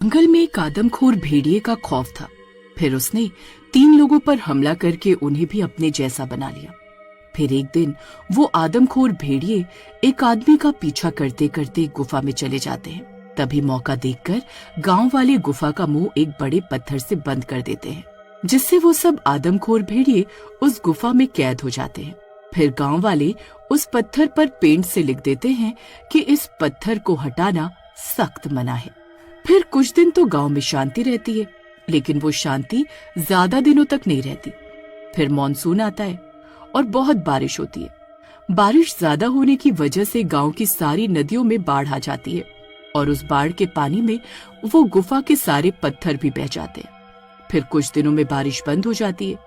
जंगल में एक आदमखोर भेड़िए का खौफ था। फिर उसने 3 लोगों पर हमला करके उन्हें भी अपने जैसा बना लिया। फिर एक दिन वो आदमखोर भेड़िए एक आदमी का पीछा करते करते गुफा में चले जाते हैं। तभी मौका देखकर गांव वाले गुफा का मुंह एक बड़े पत्थर से बंद कर देते हैं, जिससे वो सब आदमखोर भेड़िए उस गुफा में कैद हो जाते हैं। फिर गांव वाले उस पत्थर पर पेंट से लिख देते हैं कि इस पत्थर को हटाना सख्त मना है। फिर कुछ दिन तो गांव में शांति रहती है, लेकिन वो शांति ज्यादा दिनों तक नहीं रहती। फिर मॉनसून आता है और बहुत बारिश होती है। बारिश ज्यादा होने की वजह से गांव की सारी नदियों में बाढ़ आ जाती है और उस बाढ़ के पानी में वो गुफा के सारे पत्थर भी बह जाते हैं। फिर कुछ दिनों में बारिश बंद हो जाती है।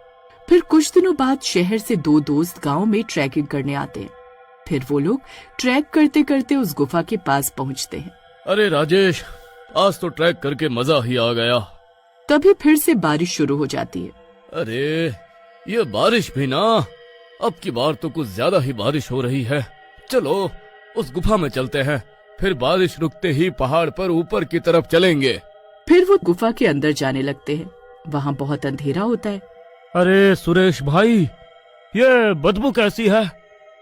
फिर कुछ दिनों बाद शहर से 2 दोस्त गांव में ट्रैकिंग करने आते हैं। फिर वो लोग ट्रैक करते करते उस गुफा के पास पहुंचते हैं। अरे राजेश, आज तो ट्रैक करके मजा ही आ गया। तभी फिर से बारिश शुरू हो जाती है। अरे ये बारिश भी ना, अब की बार तो कुछ ज्यादा ही बारिश हो रही है। चलो उस गुफा में चलते हैं, फिर बारिश रुकते ही पहाड़ पर ऊपर की तरफ चलेंगे। फिर वो गुफा के अंदर जाने लगते हैं। वहाँ बहुत अंधेरा होता है। अरे सुरेश भाई, ये बदबू कैसी है?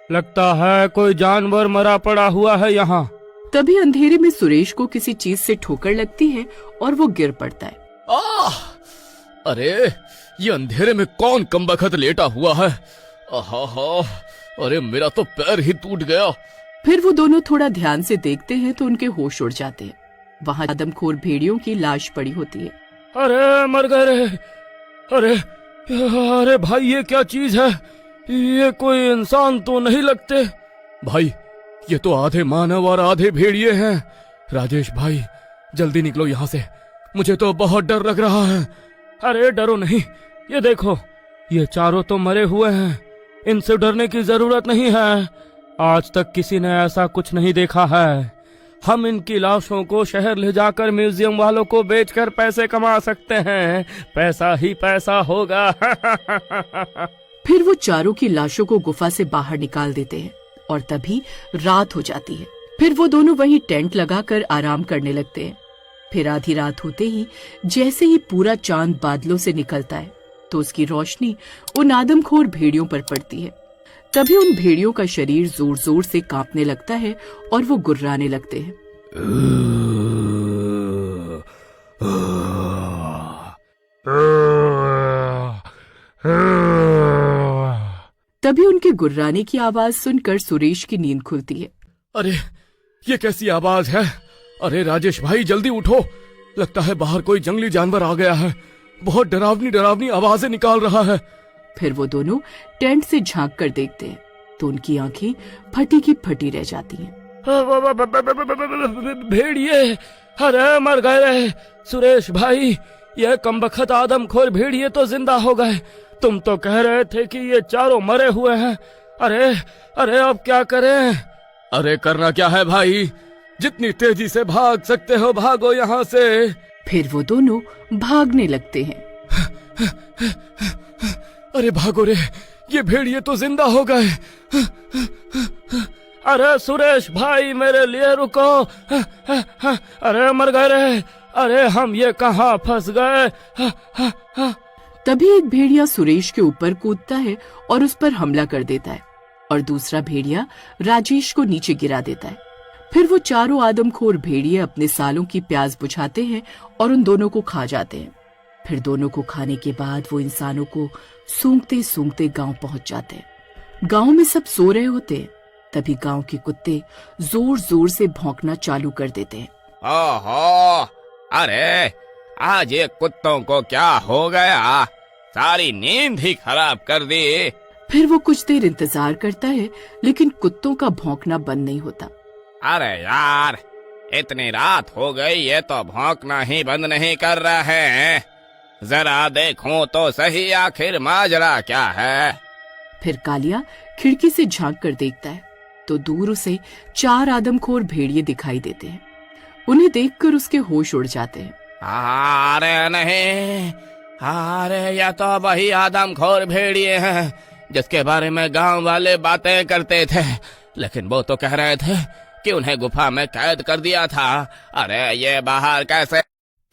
लगता है कोई जानवर मरा पड़ा हुआ है यहाँ। तभी अंधेरे में सुरेश को किसी चीज से ठोकर लगती है और वो गिर पड़ता है। अरे ये अंधेरे में कौन कमबख्त लेटा हुआ है? आहा, अरे मेरा तो पैर ही टूट गया। फिर वो दोनों थोड़ा ध्यान से देखते हैं तो उनके होश उड़ जाते हैं। वहाँ आदमखोर भेड़ियों की लाश पड़ी होती है। अरे मर गए रे। अरे भाई, ये क्या चीज है? ये कोई इंसान तो नहीं लगते। भाई ये तो आधे मानव और आधे भेड़िए हैं। राजेश भाई जल्दी निकलो यहाँ से, मुझे तो बहुत डर लग रहा है। अरे डरो नहीं, ये देखो, ये चारों तो मरे हुए हैं। इनसे डरने की जरूरत नहीं है। आज तक किसी ने ऐसा कुछ नहीं देखा है। हम इनकी लाशों को शहर ले जाकर म्यूजियम वालों को बेचकर पैसे कमा सकते हैं। पैसा ही पैसा होगा। फिर वो चारों की लाशों को गुफा से बाहर निकाल देते हैं और तभी रात हो जाती है। फिर वो दोनों वहीं टेंट लगाकर आराम करने लगते हैं। फिर आधी रात होते ही जैसे ही पूरा चांद बादलों से निकलता है तो उसकी रोशनी उन आदमखोर भेड़ियों पर पड़ती है। तभी उन भेड़ियों का शरीर जोर जोर से कांपने लगता है और वो गुर्राने लगते हैं। तभी उनके गुर्राने की आवाज सुनकर सुरेश की नींद खुलती है। अरे ये कैसी आवाज है? अरे राजेश भाई जल्दी उठो, लगता है बाहर कोई जंगली जानवर आ गया है। बहुत डरावनी डरावनी आवाजें निकाल रहा है। फिर वो दोनों टेंट से झांक कर देखते हैं तो उनकी आंखें फटी की फटी रह जाती हैं। भेड़िए, अरे मर गए सुरेश भाई। ये कमबख्त आदमखोर भेड़िए तो जिंदा हो गए। तुम तो कह रहे थे कि ये चारों मरे हुए हैं। अरे अब क्या करें? अरे करना क्या है भाई, जितनी तेजी से भाग सकते हो भागो यहाँ से। फिर वो दोनों भागने लगते हैं। अरे भागो रे, ये भेड़िए तो जिंदा हो गए। अरे सुरेश भाई, मेरे लिए रुको। अरे मर गए रे। अरे हम ये कहाँ फंस गए? तभी एक भेड़िया सुरेश के ऊपर कूदता है और उस पर हमला कर देता है और दूसरा भेड़िया राजेश को नीचे गिरा देता है। फिर वो चारों आदमखोर भेड़िए अपने सालों की प्यास बुझाते हैं और उन दोनों को खा जाते हैं। फिर दोनों को खाने के बाद वो इंसानों को सूंघते सूंघते गांव पहुंच जाते हैं। गांव में सब सो रहे होते हैं। तभी गांव के कुत्ते जोर जोर से भौंकना चालू कर देते हैं। ओहो, अरे आज ये कुत्तों को क्या हो गया? सारी नींद ही खराब कर दी। फिर वो कुछ देर इंतजार करता है, लेकिन कुत्तों का भौंकना बंद नहीं होता। अरे यार, इतनी रात हो गई, ये तो भौंकना ही बंद नहीं कर रहे हैं। जरा देखूं तो सही, आखिर माजरा क्या है? फिर कालिया खिड़की से झांक कर देखता है तो दूर उसे 4 आदमखोर भेड़िए दिखाई देते हैं। उन्हें देखकर उसके होश उड़ जाते हैं। अरे नहीं, अरे ये तो वही आदमखोर भेड़िए हैं जिसके बारे में गांव वाले बातें करते थे। लेकिन वो तो कह रहे थे कि उन्हें गुफा में कैद कर दिया था। अरे ये बाहर कैसे?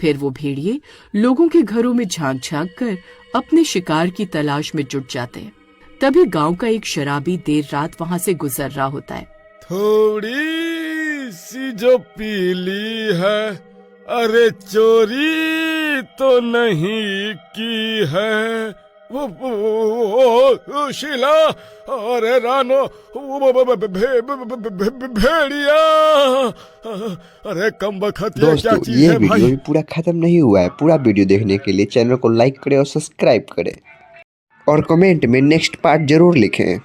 फिर वो भेड़िए लोगों के घरों में झांक झांक कर अपने शिकार की तलाश में जुट जाते हैं। तभी गांव का एक शराबी देर रात वहां से गुजर रहा होता है। थोड़ी सी जो पीली है, अरे चोरी तो नहीं की है। वो शीला, अरे रानो, भेड़िया, अरे कम बखत ये क्या दोस्तों, चीज ये है भाई। वीडियो भी पूरा खत्म नहीं हुआ है। पूरा वीडियो देखने के लिए चैनल को लाइक करें और सब्सक्राइब करें और कमेंट में नेक्स्ट पार्ट जरूर लिखें।